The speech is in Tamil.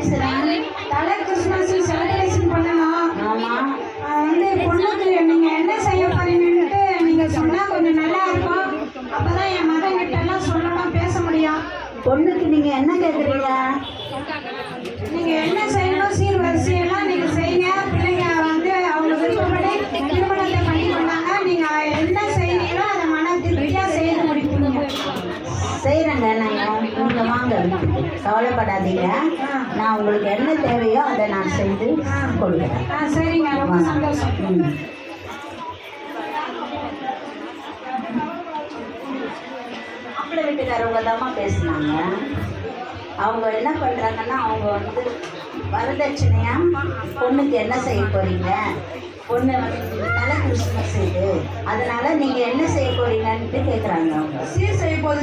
பேசுறேன். தலை கிறிஸ்மஸ் செலிப்ரேஷன் பண்ணலாம். ஆமா, பொண்ணுக்கு நீங்க என்ன செய்ய போறீங்கன்ட்டு நீங்க சொன்னா கொஞ்சம் நல்லா இருக்கும். அப்பதான் என் மகன் கிட்ட எல்லாம் சொல்லலாம், பேச முடியும். பொண்ணுக்கு நீங்க என்ன கேக்குறீங்க? நீங்க என்ன செய்யணும், சீர்வரிசையெல்லாம் நீங்க செய்யுங்க. பிள்ளைங்க அவங்க விருப்பப்படி திருமணத்தை பண்ணி கொண்டாங்க. நீங்க என்ன செய்யறீங்களோ அதை மன திருப்தியா செய்து முடிப்பீங்க. செய்யறேங்க. நீங்க வாங்க, கவலைப்படாதீங்க. நான் உங்களுக்கு என்ன தேவையோ அதை நான் செய்து கொடுக்குறேன். சரிங்க, ரொம்ப சந்தோஷம். மாப்பிள்ளை வீட்டுக்காரவங்க தாம்மா பேசினாங்க. அவங்க என்ன பண்ணுறாங்கன்னா, அவங்க வரதட்சணையா பொண்ணுக்கு என்ன செய்ய போறீங்க, பொண்ணு தலை கிறிஸ்மஸ் இது, அதனால நீங்கள் என்ன செய்ய போறீங்கன்ட்டு கேட்குறாங்க. அவங்க சீர் செய்ய போது